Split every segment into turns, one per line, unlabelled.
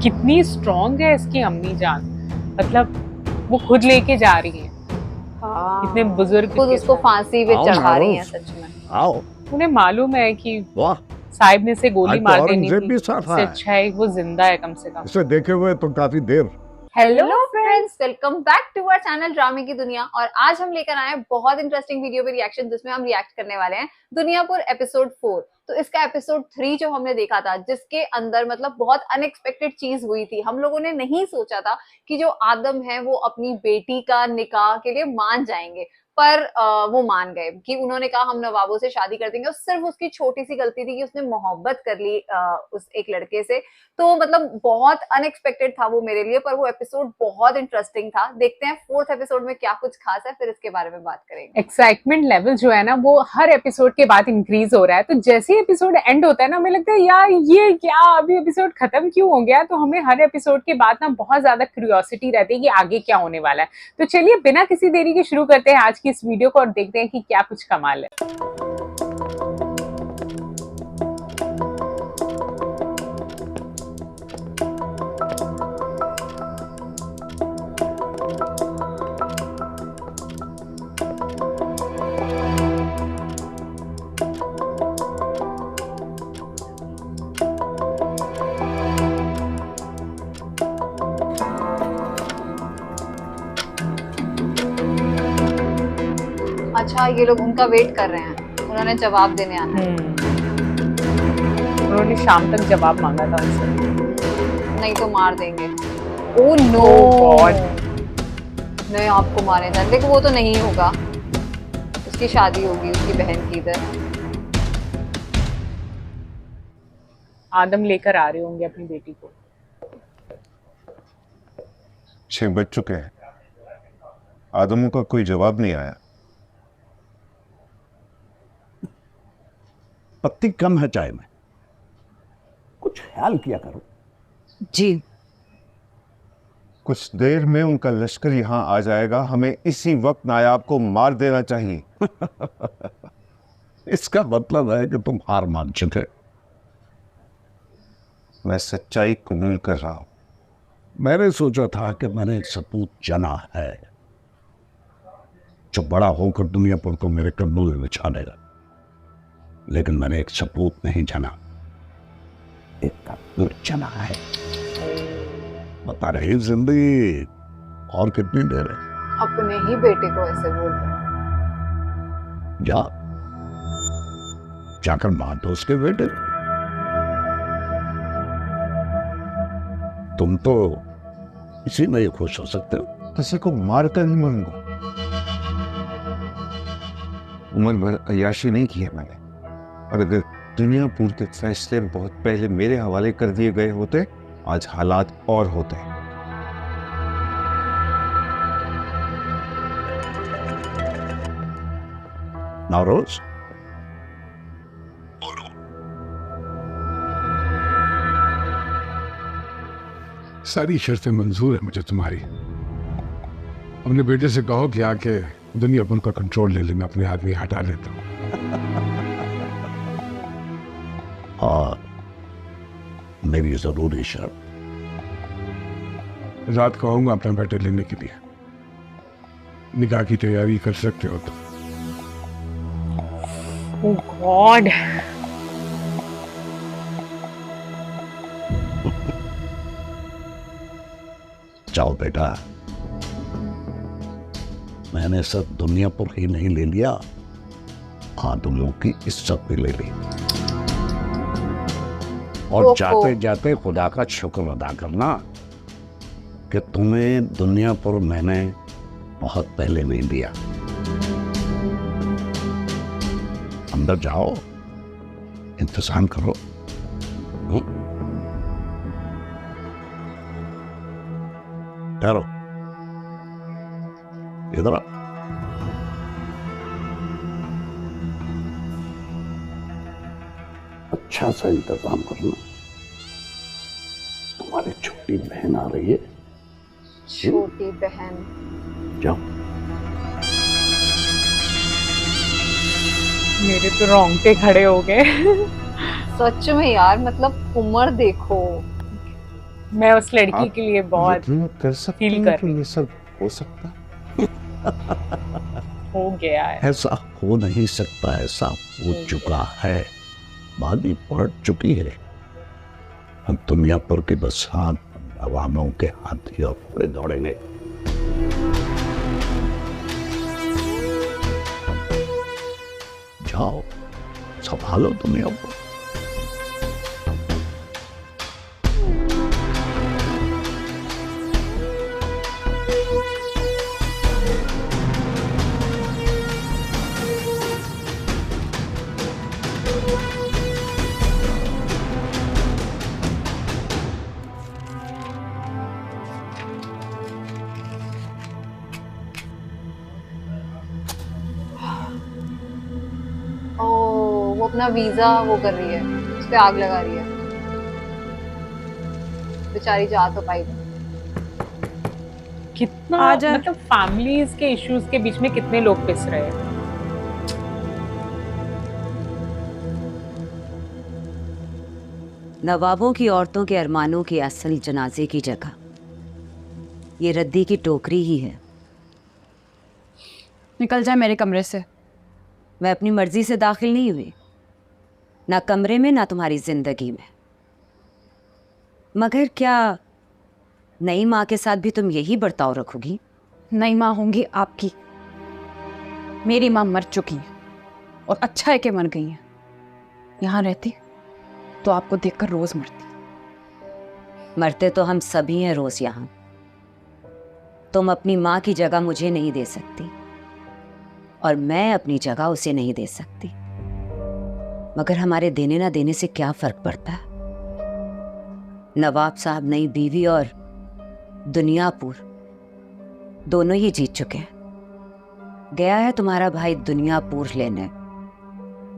कितनी स्ट्रॉन्ग है इसकी अम्मी जान, मतलब वो खुद लेके जा रही है। इतने
हाँ,
बुजुर्ग
खुद
के
उसको
साथ।
फांसी पे
आओ
चढ़ा रही हैं
मारूफ,
सच में।
आओ।
उन्हें मालूम है कि
वाह,
साहिब ने इसे गोली
आज तो
मार देनी
औरंगजेब
थी,
भी साथ
इससे
आया।
अच्छा है वो जिंदा है कम से कम।
इसे देखे हुए तो काफी देर।
Hello friends, welcome back to our channel ड्रामे की दुनिया। और आज हम लेकर आए हैं बहुत इंटरेस्टिंग वीडियो पे रिएक्शन, जिसमें हम रिएक्ट करने वाले हैं दुनियापुर एपिसोड 4। तो इसका एपिसोड 3 जो हमने देखा था, जिसके अंदर मतलब बहुत अनएक्सपेक्टेड चीज हुई थी। हम लोगों ने नहीं सोचा था कि जो आदम है वो अपनी बेटी का निकाह के लिए मान जाएंगे, पर वो मान गए कि उन्होंने कहा हम नवाबों से शादी कर देंगे। और सिर्फ उसकी छोटी सी गलती थी कि उसने मोहब्बत कर ली उस एक लड़के से। तो मतलब बहुत अनएक्सपेक्टेड था वो मेरे लिए, पर वो एपिसोड बहुत इंटरेस्टिंग था। देखते हैं 4th एपिसोड में क्या कुछ खास है, फिर इसके बारे में बात करेंगे।
एक्साइटमेंट लेवल जो है ना वो हर एपिसोड के बाद इंक्रीज हो रहा है। तो जैसे ही एपिसोड एंड होता है ना, हमें लगता है यार ये क्या, अभी एपिसोड खत्म क्यों हो गया। तो हमें हर एपिसोड के बाद ना बहुत ज्यादा क्यूरियोसिटी रहती है कि आगे क्या होने वाला है। तो चलिए बिना किसी देरी के शुरू करते हैं आज की इस वीडियो को और देखते हैं कि क्या कुछ कमाल है।
अच्छा, ये लोग उनका वेट कर रहे हैं, उन्होंने जवाब देने आना है।
उन्होंने शाम तक जवाब मांगा था उनसे।
नहीं तो मार देंगे। ओ नो
गॉड,
नहीं, आपको मारे जाए, लेकिन वो तो नहीं होगा। उसकी शादी होगी उसकी बहन की इधर।
आदम लेकर आ रहे होंगे अपनी बेटी को।
6 बज चुके हैं, आदमों का कोई जवाब नहीं आया।
पत्ती कम है चाय में, कुछ ख्याल किया करो।
जी,
कुछ देर में उनका लश्कर यहां आ जाएगा, हमें इसी वक्त नायाब को मार देना चाहिए।
इसका मतलब है कि तुम हार मान चुके।
मैं सच्चाई कबूल कर रहा हूं।
मैंने सोचा था कि मैंने एक सपूत जना है जो बड़ा होकर दुनियापुर को मेरे कदमों में बिछा देगा, लेकिन मैंने एक सपूत नहीं जना, एक कपूर जना है। बता रही जिंदगी और कितनी देर है।
अपने ही बेटे को ऐसे बोल रहे हैं।
जाकर मार दो उसके बेटे। तुम तो इसी में ही खुश हो सकते हो।
किसी को मारकर नहीं मरूंगा। उम्र भर अय्याशी नहीं की है मैंने, और अगर दुनियापुर के फैसले बहुत पहले मेरे हवाले कर दिए गए होते, आज हालात और होते।
नौरोज,
सारी शर्तें मंजूर है मुझे तुम्हारी। अपने बेटे से कहो कि आके दुनियापुर का कंट्रोल ले ले, मैं अपने आदमी हटा लेता हूँ।
और मेरी जरूरी शर्त,
रात को आऊंगा अपना बेटे लेने के लिए। निकाह की तैयारी कर सकते हो तो।
ओह गॉड,
जाओ बेटा। मैंने सब दुनियापुर ही नहीं ले लिया, आदमियों की इज्जत भी ले ली। और जाते जाते खुदा का शुक्र अदा करना कि तुम्हें दुनियापुर मैंने बहुत पहले नहीं दिया। अंदर जाओ, इंतजाम करो। ठहरो, इधर आओ। अच्छा सा इंतजाम करना, तुम्हारी छोटी बहन आ रही है।
छोटी बहन,
जाओ।
मेरे तो रोंगटे खड़े हो गए।
सच में यार, मतलब उम्र देखो।
मैं उस लड़की
आप
के लिए बहुत
यकीन कर सकते
feel
हैं
कर
कि ये सब हो सकता है?
हो गया है।
ऐसा हो नहीं सकता, ऐसा हो चुका है, बादी पड़ चुकी है। हम दुनियापुर के बस हाथ अवामों के हाथ ही और दौड़ेंगे। जाओ संभालो दुनियापुर।
वो अपना वीजा वो कर रही है, उस पे आग लगा रही है, बेचारी जा तो पाई नहीं।
कितना
आजा।
मतलब फैमिलीज के इश्यूज के बीच में कितने लोग पिस रहे हैं।
नवाबों की औरतों के अरमानों की असल जनाजे की जगह ये रद्दी की टोकरी ही है।
निकल जाए मेरे कमरे से।
मैं अपनी मर्जी से दाखिल नहीं हुई, ना कमरे में ना तुम्हारी जिंदगी में। मगर क्या नई माँ के साथ भी तुम यही बर्ताव रखोगी?
नई माँ होंगी आपकी, मेरी माँ मर चुकी है और अच्छा है कि मर गई है। यहाँ रहती तो आपको देखकर रोज मरती।
मरते तो हम सभी हैं रोज यहाँ। तुम अपनी माँ की जगह मुझे नहीं दे सकती और मैं अपनी जगह उसे नहीं दे सकती, मगर हमारे देने ना देने से क्या फर्क पड़ता है? नवाब साहब नई बीवी और दुनियापुर दोनों ही जीत चुके हैं। गया है तुम्हारा भाई दुनियापुर लेने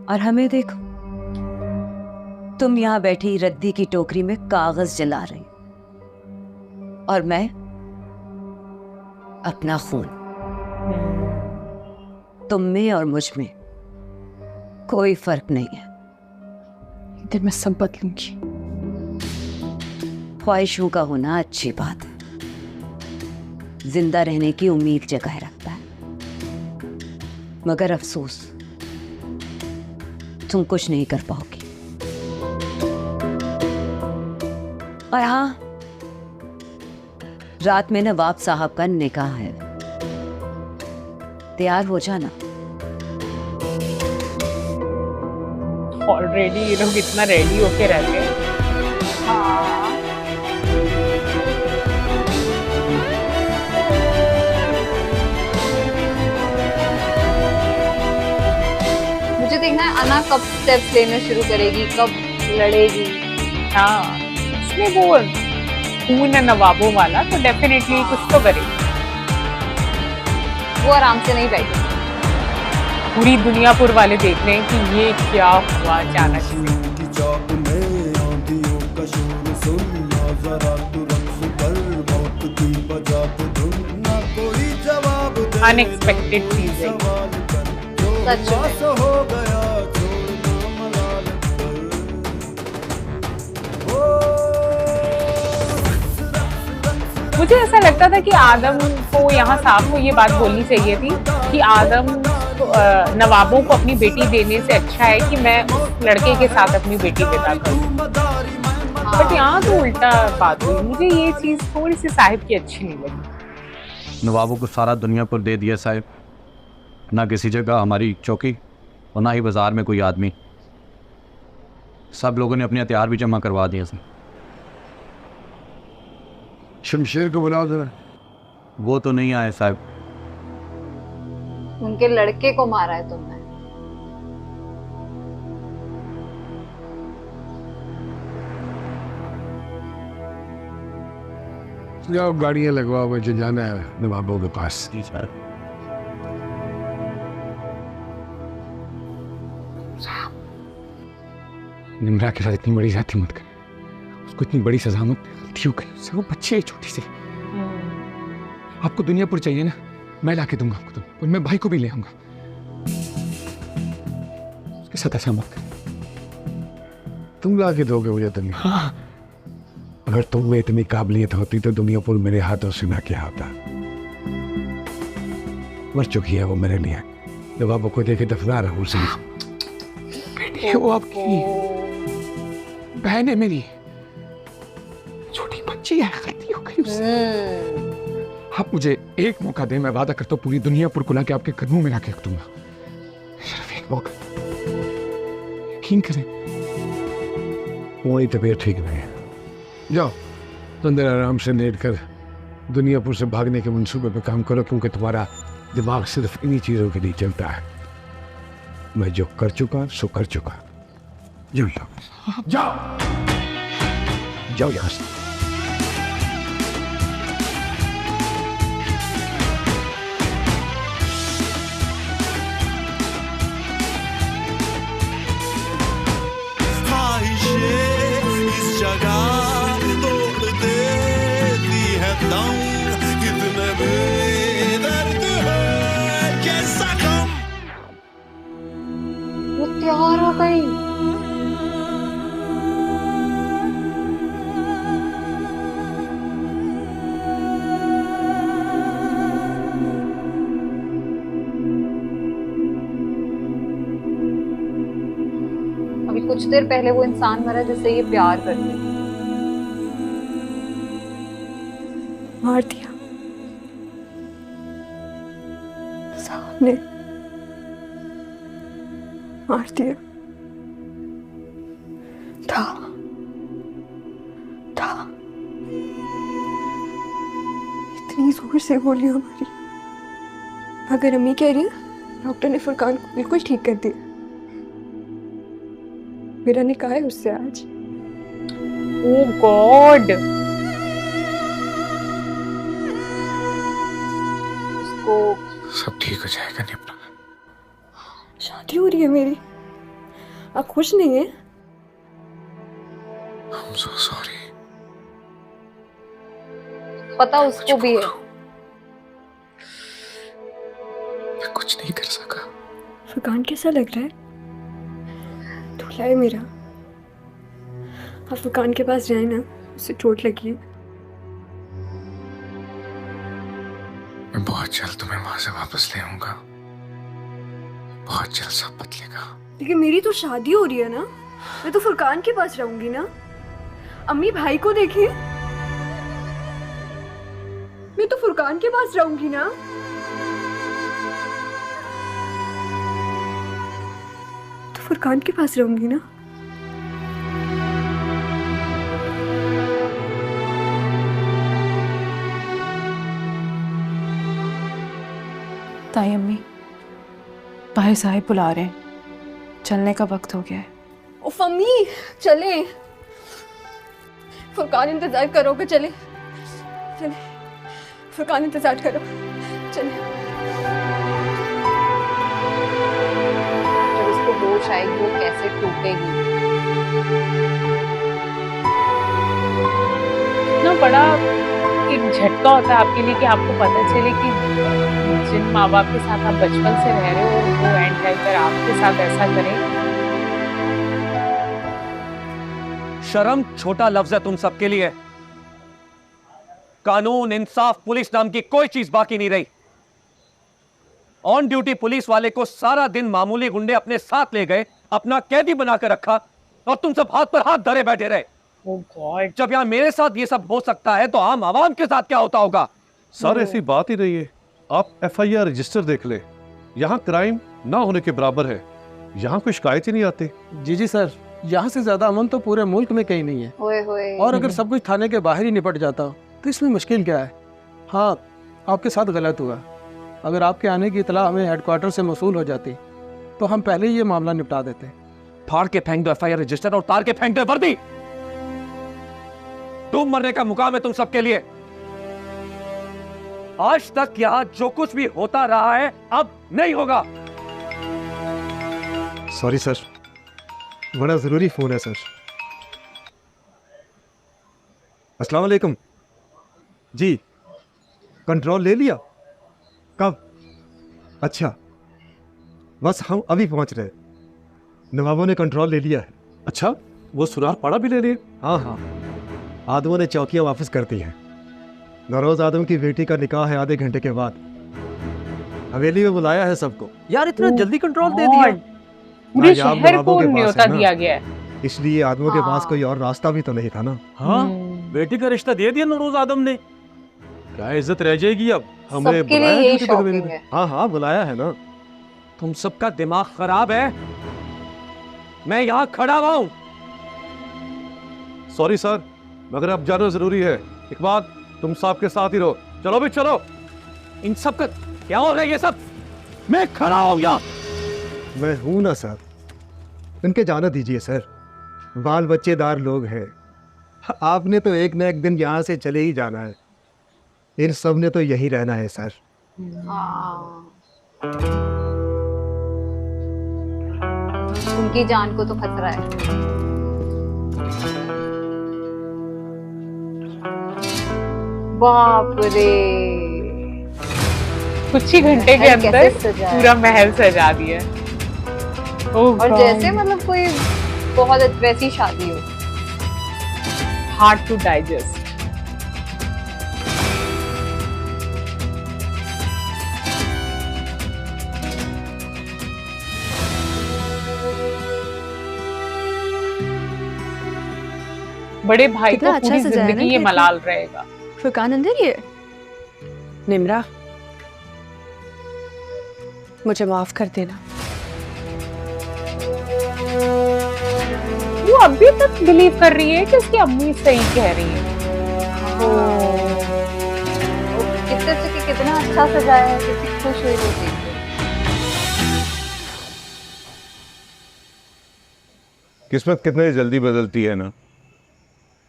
और हमें देखो, तुम यहां बैठी रद्दी की टोकरी में कागज जला रही और मैं अपना खून। तुम में और मुझ में कोई फर्क नहीं है।
एक दिन मैं सब बदलूंगी।
ख्वाहिशों का होना अच्छी बात है, जिंदा रहने की उम्मीद जगाए रखता है, मगर अफसोस तुम कुछ नहीं कर पाओगी। और हाँ, रात में नवाब साहब का निकाह है, तैयार हो जाना।
ऑलरेडी ये लोग इतना रेडी होके रहते हैं।
मुझे देखना है अना कब स्टेप्स लेना शुरू करेगी, कब लड़ेगी।
हाँ, इसमें वो खून है नवाबों वाला, तो डेफिनेटली कुछ तो करेगी।
वो आराम से नहीं बैठी।
पूरी दुनियापुर वाले देख रहे हैं कि ये क्या हुआ अचानक से। अनएक्सपेक्टेड चीज है।
सच में
मुझे ऐसा लगता था कि आदम को यहाँ साहब को ये बात बोलनी चाहिए थी कि आदम नवाबों को अपनी बेटी देने से अच्छा है कि मैं उस लड़के के साथ अपनी बेटी विदा करूं। बट यहाँ तो उल्टा बात हुई। मुझे ये चीज थोड़ी सी साहिब की अच्छी नहीं लगी।
नवाबों को सारा दुनियापुर दे दिया साहिब, ना किसी जगह हमारी चौकी और ना ही बाजार में कोई आदमी। सब लोगों ने अपने हथियार भी जमा करवा दिए।
शमशेर को बुलाओ जरा।
वो तो नहीं आए साहब।
उनके लड़के को मारा है तुमने।
जाओ गाड़ियां लगवाओ, मुझे जाना है नवाबों के पास।
जी सर।
निमरा के साथ इतनी बड़ी जाति मत कर, उसको इतनी बड़ी सजा मत। क्यों कहीं उससे, वो बच्चे है छोटी सी। आपको दुनियापुर चाहिए ना, मैं ला के दूंगा आपको तुम, और मैं भाई को भी ले आऊंगा। उसके साथ ऐसा मत कर, तुम ला के दोगे मुझे दुनिया। हाँ। अगर तुम में इतनी काबिलियत होती तो दुनियापुर मेरे हाथों से ना क्या होता। मर चुकी है वो मेरे लिए। जब आप को देखे दफनार है उसे। बेटी वो आपकी बहन है मेरी, छोटी बच्ची है, गलती हो गई उससे। आप मुझे एक मौका दें, मैं वादा करता हूँ पूरी दुनियापुर को लाके आपके कदमों में लाके रख दूंगा। सिर्फ एक मौका, यकीन करें। वही तबीयत ठीक नहीं है। जाओ अंदर आराम से लेट कर दुनियापुर से भागने के मंसूबे पे काम करो, क्योंकि तुम्हारा दिमाग सिर्फ इन्हीं चीजों के लिए चलता है। मैं जो कर चुका सो कर चुका। जाओ जाओ जाओ यहां से।
इस जगह तोड़ देती है दम, कितने बेदर्द है कैसा गम।
वो तैयार हो गई। अभी कुछ देर पहले वो इंसान मरा जिससे ये प्यार करती थी।
मार दिया सामने, मार दिया। था इतनी जोर से गोलियां मारी, मगर अम्मी कह रही है डॉक्टर ने फुरकान को बिल्कुल ठीक कर दिया। मेरा निकाह है उससे आज।
ओह गॉड।
उसको
सब ठीक हो जाएगा निपरा।
शादी हो रही है मेरी, आप खुश नहीं है?
I'm so sorry।
पता उसको भी है।
मैं कुछ नहीं कर सका।
फुरकान कैसा लग रहा है? दूल्हा है मेरा। आप फुरकान के पास जाए ना, उसे चोट लगी है।
मैं बहुत जल्द तुम्हें वहां से वापस ले आऊंगा, बहुत जल्द सब बदलेगा।
लेकिन मेरी तो शादी हो रही है ना, मैं तो फुरकान के पास रहूंगी ना। अम्मी भाई को देखिए, मैं तो फुरकान के पास रहूंगी ना। तो फुरकान के पास रहूंगी ना।
ताई अम्मी, भाई साहब बुला रहे हैं, चलने का वक्त हो गया है।
उफ अम्मी चले, फुरकान इंतजार करोगे? चले चले, फुरकान इंतजार करो, चले।
जब उसको होश आएगी वो कैसे टूटेगी।
इतना बड़ा एक झटका होता है आपके लिए कि आपको पता चले कि जिन माँ बाप के साथ आप बचपन से रह रहे हो वो एंड टाइम पर आपके साथ ऐसा करें।
शर्म छोटा लफ्ज है तुम सबके लिए। कानून, इंसाफ, पुलिस नाम की कोई चीज बाकी नहीं रही। ऑन ड्यूटी पुलिस वाले को सारा दिन मामूली गुंडे अपने साथ ले गए, अपना कैदी बनाकर रखा और तुम सब हाथ पर हाथ धरे बैठे रहे।
ओह गॉड।
जब यहां मेरे साथ ये सब हो सकता है तो आम आवाम के साथ क्या होता होगा?
सर ऐसी बात ही नहीं है। आप FIR रजिस्टर देख ले, यहाँ क्राइम ना होने के बराबर है। यहाँ कोई शिकायत ही नहीं आती।
जी सर, यहाँ से ज्यादा अमन तो पूरे मुल्क में कहीं नहीं है।
ओए होए।
और अगर सब कुछ थाने के बाहर ही निपट जाता तो इसमें मुश्किल क्या है? हाँ, आपके साथ गलत हुआ। अगर आपके आने की इतला हमें हेडक्वार्टर से मौसूल हो जाती तो हम पहले ही ये मामला निपटा देते।
फाड़ के फेंक दो FIR रजिस्टर और तार के फेंक दो वर्दी। डूब मरने का मुकाम है तुम सबके लिए। आज तक यहाँ जो कुछ भी होता रहा है अब नहीं होगा।
सॉरी सर, बड़ा जरूरी फोन है सर। अस्सलाम वालेकुम जी, कंट्रोल ले लिया? कब? अच्छा, बस हम अभी पहुंच रहे। नवाबों ने कंट्रोल ले लिया है। अच्छा, वो सुरार पाड़ा भी ले लिए? हाँ हाँ,
आदमों ने चौकियां वापस कर दी हैं। नरोज आदम की बेटी का निकाह है आधे घंटे के बाद। हवेली में बुलाया है सबको।
यार इतना जल्दी कंट्रोल दे दिया।
पूरे
नायाब
शहर
नवाबों
को
के पास है
न्योता
ना।
दिया गया है।
इसलिए आदमों के पास कोई और रास्ता भी तो नहीं था ना।
हाँ बेटी का रिश्ता दे दिया नरोज आदम ने। क्या इज्जत रह जाएगी अब? हमें
सबके लिए
बुलाया
यही
ड्यूटी पे हवेली
शॉकिंग
में।
है।
हाँ हाँ बुलाया है ना।
तुम सबका दिमाग खराब है। मैं यहाँ खड़ा हुआ हूँ।
सॉरी सर, मगर अब जाना जरूरी है। इकबाल तुम साहब के साथ ही रहो। चलो भी चलो।
इन सब का क्या हो रहा है ये सब? मैं खड़ा हूँ यहाँ।
मैं हूं ना सर, इनके जाने दीजिए सर। बाल बच्चेदार लोग हैं। आपने तो एक न एक दिन यहाँ से चले ही जाना है। इन सब ने तो यही रहना है सर।
उनकी जान को तो खतरा है। बाप रे,
कुछ ही घंटे के
महल
अंदर
कैसे सजा है।
पूरा महल सजा दिया है।
और जैसे मतलब कोई बहुत वैसी शादी हो।
Hard to digest. बड़े भाई
कितना
को
अच्छा
पूरी
सजाया ना
जिंदगी ये
गेट
मलाल रहेगा।
फुरकान अंदर ये। निम्रा, मुझे माफ कर देना।
वो अभी तक बिलीव कर रही है कि उसकी अम्मी सही कह रही है।
कितने से कितना अच्छा सजाया है, कितनी खुश हुई वो देख के।
किस्मत कितने जल्दी बदलती है ना।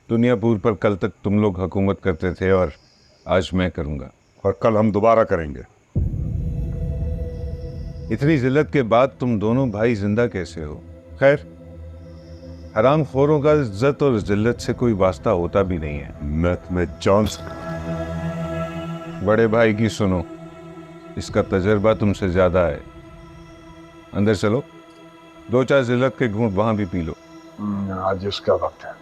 दुनियापुर पर कल तक तुम लोग हुकूमत करते थे और आज मैं करूंगा,
और कल हम दोबारा करेंगे।
इतनी जिल्लत के बाद तुम दोनों भाई जिंदा कैसे हो? खैर, हराम खोरों का इज्जत और जिल्लत से कोई वास्ता होता भी नहीं है।
मैं तुम्हें जॉन
बड़े भाई की सुनो, इसका तजर्बा तुमसे ज्यादा है। अंदर चलो, दो चार जिल्लत के घूंट वहां भी पी लो।
आज इसका वक्त है,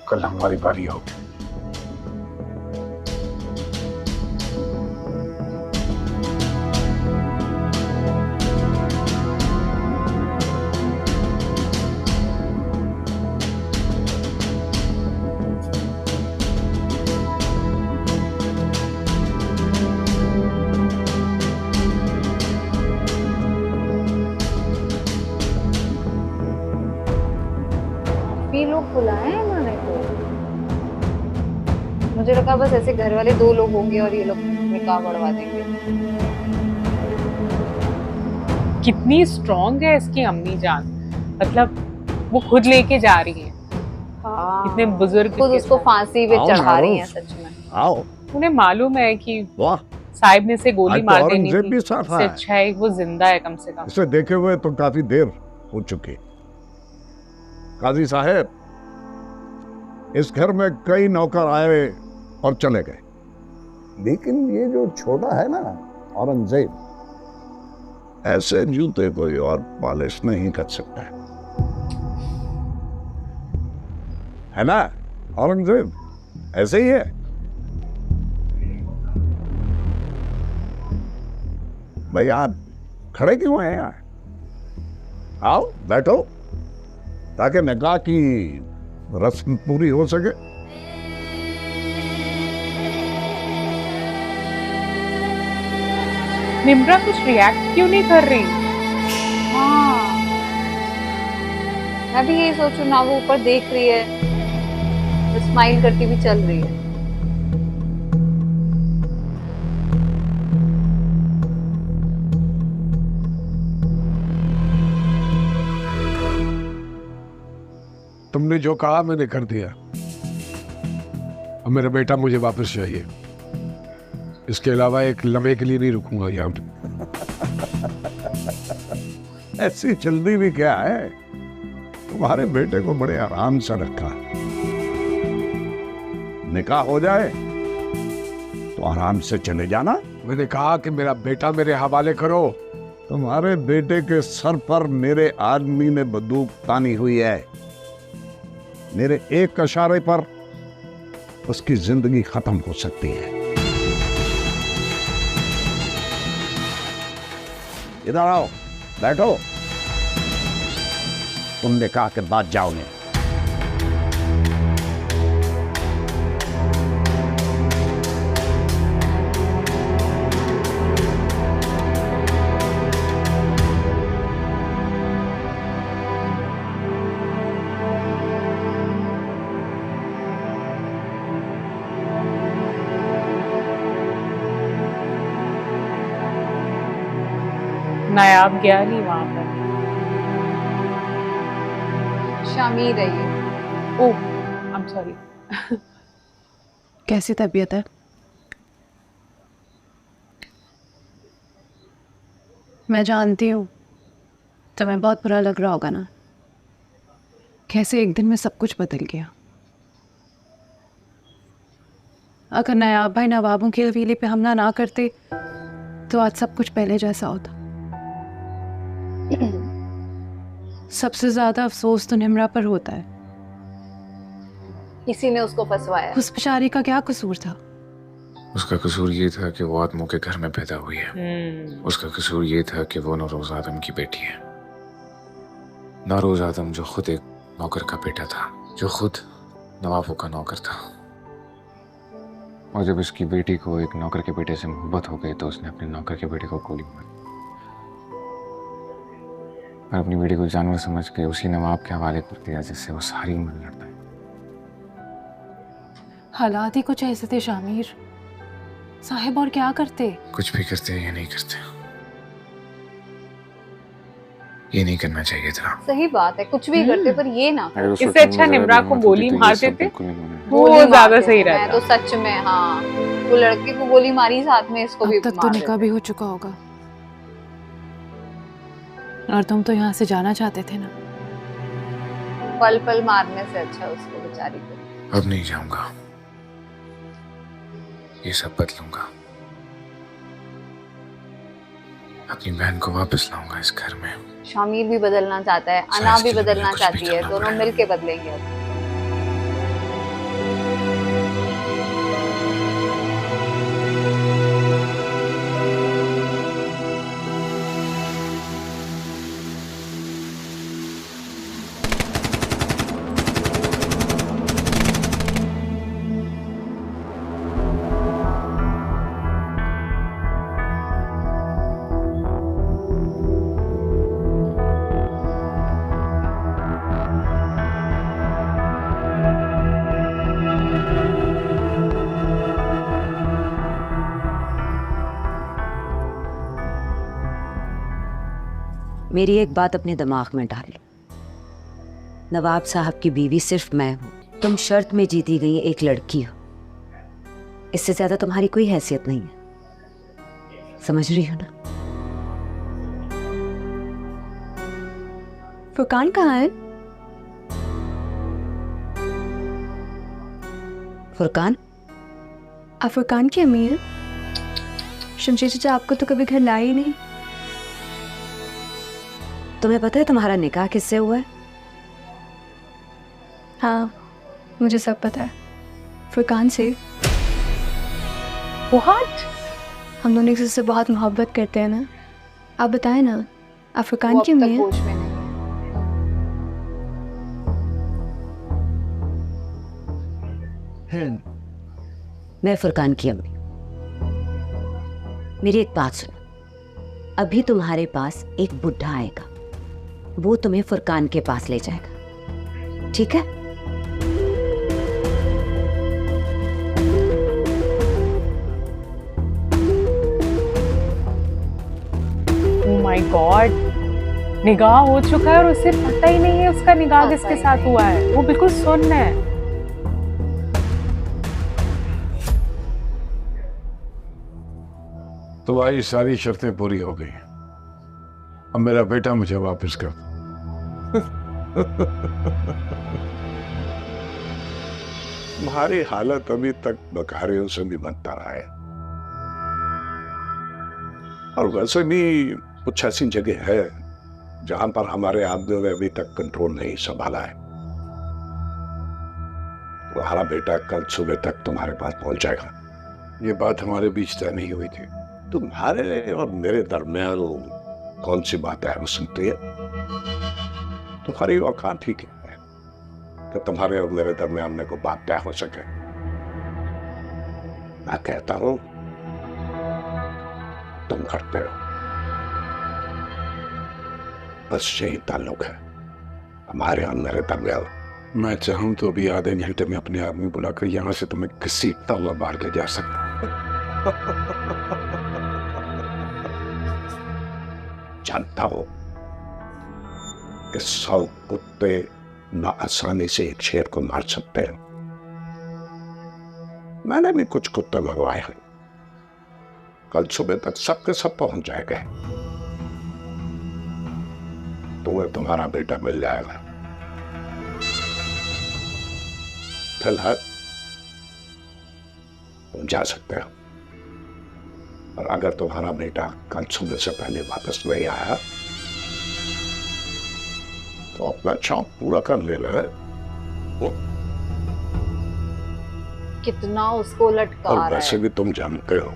कल हमारी बारी होगी।
लोग बुलाए हैं इन्होंने तो। मुझे लगा बस ऐसे घर वाले दो लोग होंगे और ये लोग निकाह बढ़वा देंगे।
कितनी स्ट्रांग है इसकी अम्मी जान, मतलब वो खुद लेके जा रही है। कितने बुजुर्ग
खुद उसको फांसी पे चढ़ा रही हैं। सच में
आओ।
उन्हें मालूम है कि
वाह,
साहिब ने से गोली
आज तो
मार देनी
औरंगजेब भी
थी।
साथ
इससे
है।
अच्छा है वो जिंदा है कम से कम।
इसे देखे हुए तो काफी देर हो चुकी। काजी साहब, इस घर में कई नौकर आए और चले गए, लेकिन ये जो छोटा है ना औरंगजेब, ऐसे जूते कोई और पॉलिश नहीं कर सकता है ना औरंगजेब? ऐसे ही है। भाई आप खड़े क्यों हैं यहाँ? आओ बैठो ताकि निकाह की रस्म पूरी हो सके।
निम्रा कुछ रिएक्ट क्यों नहीं कर रही?
हाँ, मैं भी यही सोचूं ना। वो ऊपर देख रही है तो स्माइल करती भी चल रही है।
तुमने जो कहा मैंने कर दिया। अब मेरा बेटा मुझे वापस चाहिए। इसके अलावा एक लम्हे के लिए नहीं रुकूंगा यहाँ पे।
ऐसी जल्दी भी क्या है? तुम्हारे बेटे को बड़े आराम से रखा, निकाह हो जाए तो आराम से चले जाना।
मैंने कहा कि मेरा बेटा मेरे हवाले करो।
तुम्हारे बेटे के सर पर मेरे आदमी ने बंदूक तानी हुई है। मेरे एक इशारे पर उसकी जिंदगी खत्म हो सकती है। इधर आओ, बैठो। तुमने कहा कि बाद जाओगे।
नायाब गया नहीं वहां पर।
शामिर है ये।
ओह, आई एम सॉरी।
कैसी तबीयत है? मैं जानती हूँ तुम्हें बहुत बुरा लग रहा होगा ना, कैसे एक दिन में सब कुछ बदल गया। अगर नायाब भाई नवाबों के हवेली पे हमला ना करते तो आज सब कुछ पहले जैसा होता। सबसे ज्यादा अफसोस तो निम्रा पर होता है।
इसी ने उसको फंसवाया।
उस बेचारी का क्या कसूर था?
उसका कसूर ये था कि वो आदमों के घर में पैदा हुई है। उसका कसूर ये था कि वो नौरोज आदम की बेटी है। नौरोज आदम जो खुद एक नौकर का बेटा था, जो खुद नवाबों का नौकर था। और जब उसकी बेटी को एक नौकर के बेटे से मोहब्बत हो गई तो उसने अपने नौकर के बेटे को गोली मारी और अपनी बेटी को जानवर समझ के उसी नवाब के हवाले कर दिया जिससे वो सारी उम्र लड़ता है।
हालात ही कुछ ऐसे थे शामिर साहिब, और क्या करते?
कुछ भी करते हैं या नहीं करते, ये नहीं करना चाहिए था।
सही बात है, कुछ भी करते पर ये ना।
इससे अच्छा निम्रा को गोली मार देते, वो
गोली
ज्यादा
मारते
सही
थे। मैं
रहता।
तो सच में, हाँ, वो लड़के को गोली मारी, साथ में इसको भी
अब तक तो
मार
निकाह भी हो चुका होगा और तुम तो यहाँ से जाना चाहते थे ना।
पल पल मारने से अच्छा उसको बेचारी को।
अब नहीं जाऊंगा, ये सब बदलूंगा। अपनी बहन को वापस लाऊंगा इस घर में।
शामिर भी बदलना चाहता है, अना भी बदलना चाहती है, दोनों मिलके बदलेंगे अब।
मेरी एक बात अपने दिमाग में डाल लो, नवाब साहब की बीवी सिर्फ मैं हूं, तुम शर्त में जीती गई एक लड़की हो, इससे ज्यादा तुम्हारी कोई हैसियत नहीं है, समझ रही हो ना?
फुरकान कहाँ है?
फुरकान?
आप फुरकान की अम्मी है? शमशेर चाचा आपको तो कभी घर लाए ही नहीं।
तुम्हें पता है तुम्हारा निकाह किससे हुआ है?
हाँ, मुझे सब पता है, फुरकान से।
What?
हम दोनों एक दूसरे से बहुत मोहब्बत करते हैं ना। आप बताएं ना, आप फुरकान की अम्मी
हैं? मैं फुरकान की अम्मी। मेरी एक बात सुनो, अभी तुम्हारे पास एक बुढ़ा आएगा, वो तुम्हें फुरकान के पास ले जाएगा, ठीक है?
Oh my God, निगाह हो चुका है और उसे पता ही नहीं है उसका निगाह किसके साथ हुआ है। वो बिल्कुल सुन्न है।
तुम्हारी सारी शर्तें पूरी हो गई, अब मेरा बेटा मुझे वापस कर दो। तुम्हारी हालत अभी तक बकारियों से भी बनता रहा है, और वैसे भी कुछ ऐसी जगह है जहां पर हमारे आदमियों ने अभी तक कंट्रोल नहीं संभाला है। तुम्हारा बेटा कल सुबह तक तुम्हारे पास पहुंच जाएगा।
ये बात हमारे बीच तय नहीं हुई थी।
तुम्हारे और मेरे दरमियान कौन सी बात है हो सकती है? तुम्हारी औकात ठीक है कि तुम्हारे और मेरे दरमियान में कोई बात तय हो सके। मैं कहता हूं तुम करते हो, बस यही ताल्लुक है हमारे और मेरे दरमियान।
मैं चाहूं तो अभी आधे घंटे में अपने आदमी बुलाकर यहां से तुम्हें घसीटता हुआ बाहर ले जा सकता।
जानता हो कि 100 कुत्ते ना आसानी से एक शेर को मार सकते हैं। मैंने भी कुछ कुत्ते मंगवाए हैं, कल सुबह तक सबके सब पहुंच जाएंगे। तुम्हें तुम्हारा बेटा मिल जाएगा। फिलहाल तुम जा सकते हो, और अगर तुम्हारा बेटा कल सुबह से पहले वापस नहीं आया तो अपना शौक पूरा कर लेना।
कितना उसको लटका
और
रहा
वैसे
है।
भी तुम जानते हो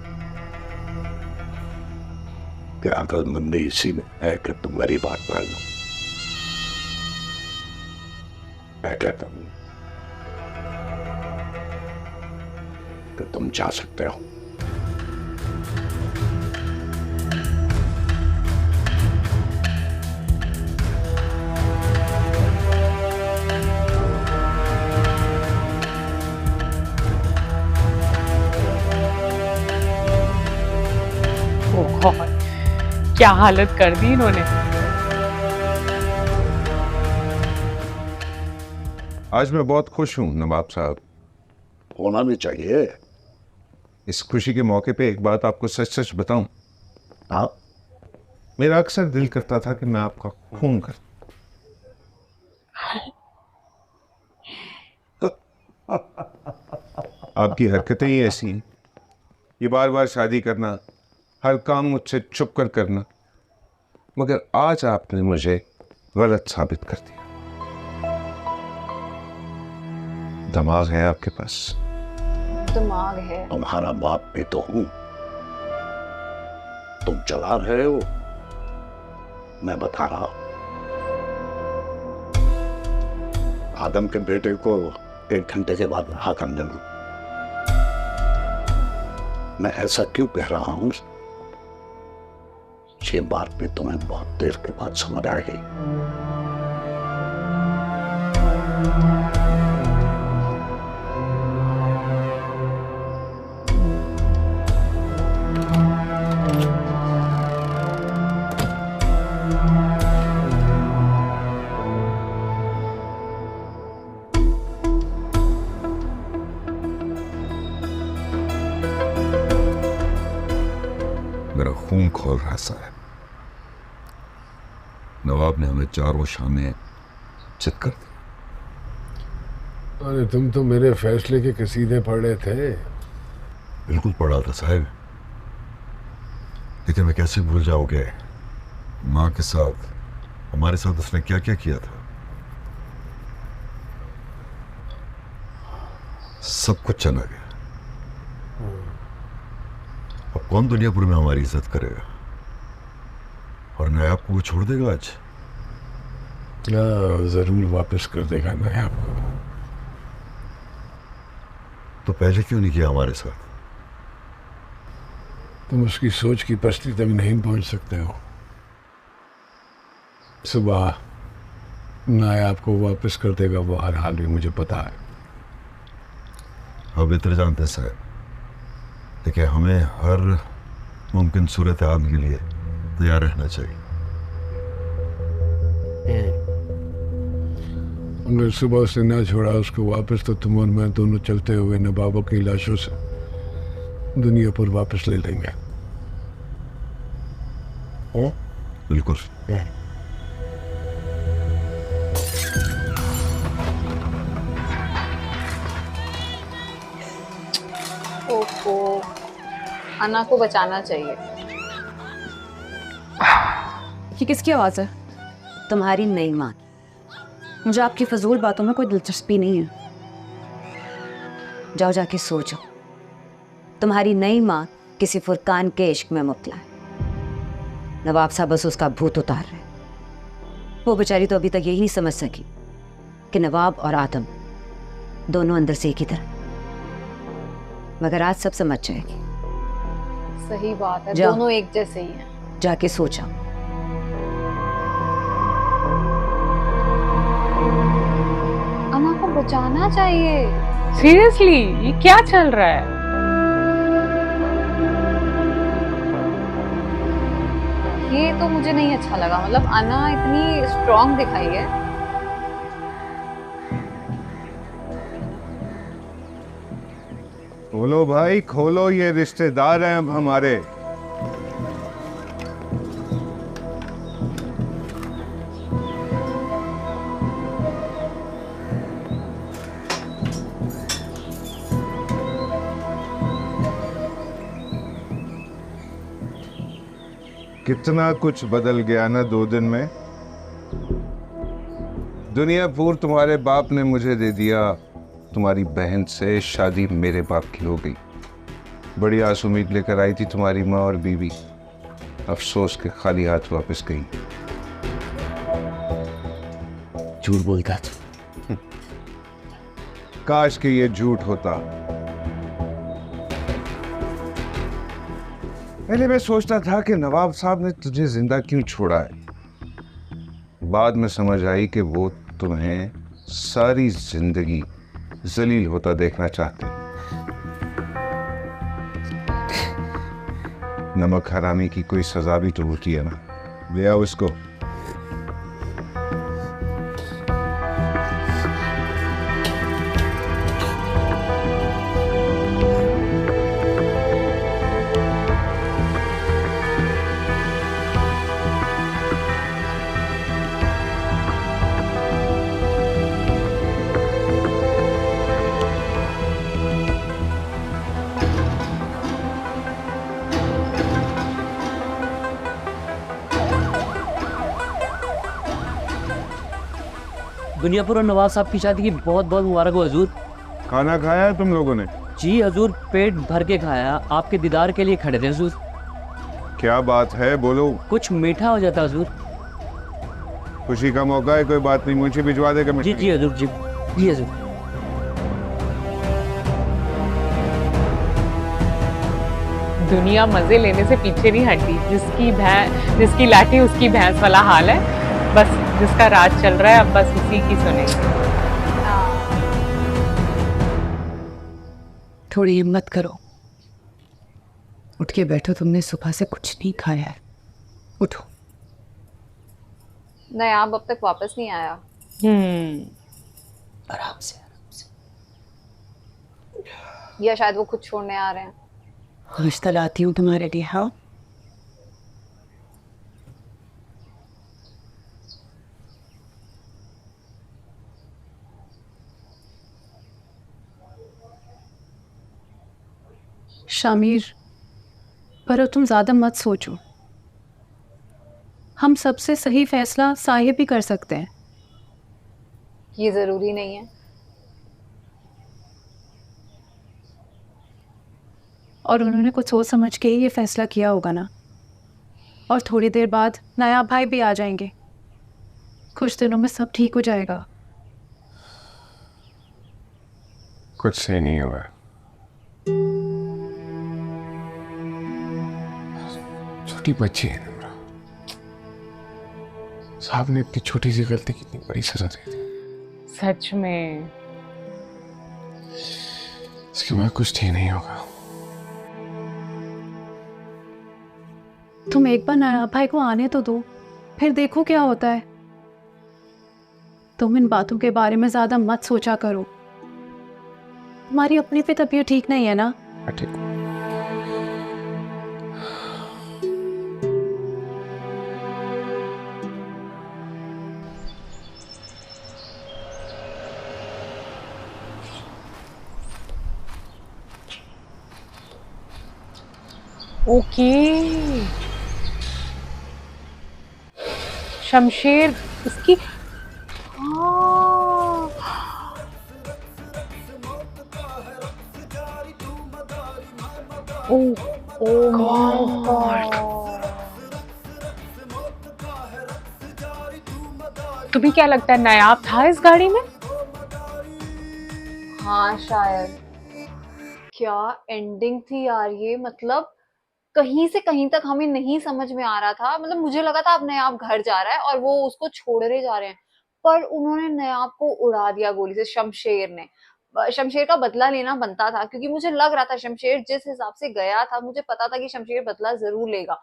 कि अकलमंदी इसी में है कि तुम मेरी बात मान लो। मैं कहता हूं कि तुम जा सकते हो।
गॉड, क्या हालत कर दी इन्होंने।
आज मैं बहुत खुश हूं नवाब साहब।
होना भी चाहिए।
इस खुशी के मौके पे एक बात आपको सच सच बताऊं।
हाँ,
मेरा अक्सर दिल करता था कि मैं आपका खून कर। आपकी हरकतें ही ऐसी हैं, ये बार बार शादी करना, हर काम मुझसे छुप कर करना, मगर आज आपने मुझे गलत साबित कर दिया। दिमाग है आपके पास।
दिमाग है।
तुम्हारा बाप भी तो हूं। तुम चला रहे हो, मैं बता रहा हूं। आदम के बेटे को 1 घंटे के बाद रहा कर देना। मैं ऐसा क्यों कह रहा हूं, ये बात भी तुम्हें बहुत देर के बाद समझ आएगी।
मेरा खून खोल रहा साहब। नवाब ने हमें चारों शामें चित कर दी।
अरे तुम तो मेरे फैसले के कसीदे पढ़ रहे थे।
बिल्कुल पढ़ा था साहब, लेकिन मैं कैसे भूल जाओगे माँ के साथ, हमारे साथ उसने क्या क्या किया था। सब कुछ चला गया। अब कौन दुनियापुर में हमारी इज्जत करेगा, और नायाब को वो छोड़ देगा आज।
जरूर वापस कर देगा नायाब को।
तो पहले क्यों नहीं किया हमारे साथ?
तुम उसकी सोच की पस्ती तक नहीं पहुंच सकते हो। सुबह नायाब को वापस कर देगा वो, हर हाल में मुझे पता है।
आप बेहतर जानते हैं साहब, देखिए हमें हर मुमकिन सूरत हाल के लिए तैयार रहना चाहिए।
अगर सुबह उसने ना छोड़ा उसको वापस, तो तुम और मैं दोनों चलते हुए नवाबों की लाशों से दुनियापुर वापस ले लेंगे।
बिल्कुल।
ओहो, अन्ना को बचाना चाहिए।
ये किसकी आवाज है?
तुम्हारी नई माँ।
मुझे आपकी फजूल बातों में कोई दिलचस्पी नहीं है।
जाओ जाके सो जाओ। तुम्हारी नई माँ किसी फुरकान के इश्क में मुब्तला है। नवाब साहब बस उसका भूत उतार रहे। वो बेचारी तो अभी तक यही नहीं समझ सकी कि नवाब और आदम दोनों अंदर से एक ही तरह, मगर आज सब समझ जाएगी।
सही बात है,
जाओ।
दोनों एक जैसे ही हैं।
जाके सो जाओ।
अना को बचाना चाहिए।
सीरियसली ये क्या चल रहा है?
ये तो मुझे नहीं अच्छा लगा, मतलब अना इतनी स्ट्रांग दिखाई है।
खोलो भाई खोलो, ये रिश्तेदार हैं अब हमारे। कितना कुछ बदल गया ना 2 दिन में। दुनियापुर तुम्हारे बाप ने मुझे दे दिया, तुम्हारी बहन से शादी मेरे बाप की हो गई। बड़ी आस उम्मीद लेकर आई थी तुम्हारी माँ और बीवी, अफसोस के खाली हाथ वापस गई।
झूठ बोलता था।
काश कि ये झूठ होता। पहले मैं सोचता था कि नवाब साहब ने तुझे जिंदा क्यों छोड़ा है। बाद में समझ आई कि वो तुम्हें सारी जिंदगी जलील होता देखना चाहते हैं। नमक हरामी की कोई सजा भी तो होती है ना। ले आओ इसको।
दुनियापुर और नवाब साहब की शादी की बहुत बहुत मुबारक हो हजूर।
खाना खाया है तुम लोगों ने?
जी हजूर, पेट भर के खाया। आपके दीदार के लिए खड़े थे हजूर।
क्या बात है, बोलो।
कुछ मीठा हो जाता हजूर।
खुशी का मौका है, कोई बात नहीं, मुझे भिजवा देगा।
जी जी हजूर, जी जी हजूर।
दुनिया मजे लेने से पीछे नहीं हटती। जिसकी लाठी उसकी भैंस वाला हाल है। बस जिसका राज चल रहा है अब बस उसी की सुनेंगे।
थोड़ी हिम्मत करो, उठ के बैठो। तुमने सुबह से कुछ नहीं खाया है, उठो।
नयाब अब तक वापस नहीं आया।
आराम से।
या शायद वो खुद छोड़ने आ रहे हैं।
रिश्ता लाती हूँ तुम्हारे लिए। हाँ, शामिर, पर तुम ज़्यादा मत सोचो। हम सबसे सही फैसला साहिब ही कर सकते हैं।
ये ज़रूरी नहीं है।
और उन्होंने कुछ सोच समझ के ही ये फैसला किया होगा ना। और थोड़ी देर बाद नया भाई भी आ जाएंगे। कुछ दिनों में सब ठीक हो जाएगा।
कुछ सही नहीं हुआ। छोटी बच्ची है नम्रा। साहब ने इतनी छोटी सी गलती की इतनी बड़ी सजा दे दी।
सच में
इसके बाद कुछ ठीक नहीं होगा।
तुम एक बार नया भाई को आने तो दो, फिर देखो क्या होता है। तुम इन बातों के बारे में ज्यादा मत सोचा करो। तुम्हारी अपनी भी तबीयत ठीक नहीं है ना।
ठीक।
ओके, शमशेर उसकी ओह माय गॉड। तुम्हें क्या लगता है नायाब था इस गाड़ी में?
हाँ शायद। क्या एंडिंग थी यार ये, मतलब कहीं से कहीं तक हमें नहीं समझ में आ रहा था। मतलब मुझे लगा था अब नयाब घर जा रहा है और वो उसको छोड़ने जा रहे हैं, पर उन्होंने नयाब को उड़ा दिया गोली से, शमशेर ने। शमशेर का बदला लेना बनता था, क्योंकि मुझे लग रहा था शमशेर जिस हिसाब से गया था, मुझे पता था कि शमशेर बदला जरूर लेगा।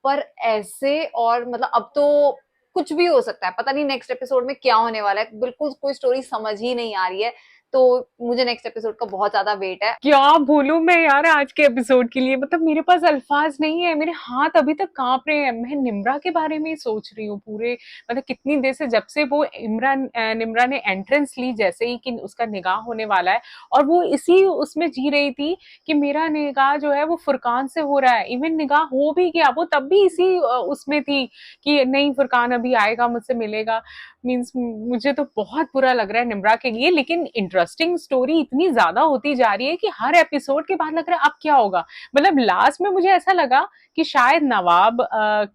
पर ऐसे, और मतलब अब तो कुछ भी हो सकता है, पता नहीं नेक्स्ट एपिसोड में क्या होने वाला है, बिल्कुल कोई स्टोरी समझ ही नहीं आ रही है। तो मुझे नेक्स्ट एपिसोड का बहुत ज्यादा वेट है।
क्या बोलूं मैं यार आज के एपिसोड के लिए, मतलब मेरे पास अल्फाज नहीं है, मेरे हाथ अभी तक कांप रहे हैं। मैं निम्रा के बारे में ही सोच रही हूँ पूरे, मतलब कितनी देर से, जब से वो निम्रा ने एंट्रेंस ली, जैसे ही कि उसका निगाह होने वाला है, और वो इसी उसमें जी रही थी कि मेरा निगाह जो है वो फुरकान से हो रहा है। इवन निगाह हो भी गया, वो तब भी इसी उसमें थी कि नहीं फुरकान अभी आएगा, मुझसे मिलेगा। मीन्स मुझे तो बहुत बुरा लग रहा है निम्रा के लिए। लेकिन इंटरेस्टिंग स्टोरी इतनी ज्यादा होती जा रही है कि हर एपिसोड के बाद लग रहा है अब क्या होगा। मतलब लास्ट में मुझे ऐसा लगा कि शायद नवाब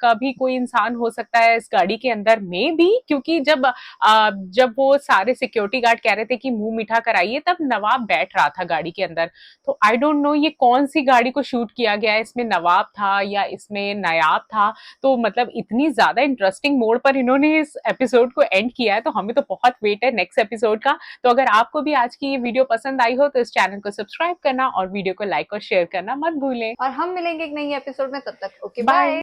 का भी कोई इंसान हो सकता है इस गाड़ी के अंदर में भी, क्योंकि जब वो सारे सिक्योरिटी गार्ड कह रहे थे कि मुंह मीठा कराइए, तब नवाब बैठ रहा था गाड़ी के अंदर। तो आई डोंट नो ये कौन सी गाड़ी को शूट किया गया है, इसमें नवाब था या इसमें नायाब था। तो मतलब इतनी ज्यादा इंटरेस्टिंग मोड पर इन्होंने इस एपिसोड को एंड किया है, तो हमें तो बहुत वेट है नेक्स्ट एपिसोड का। तो अगर आपको भी आज की ये वीडियो पसंद आई हो तो इस चैनल को सब्सक्राइब करना और वीडियो को लाइक और शेयर करना मत भूलें।
और हम मिलेंगे एक नई एपिसोड में, तब तक ओके
बाय।
बाय।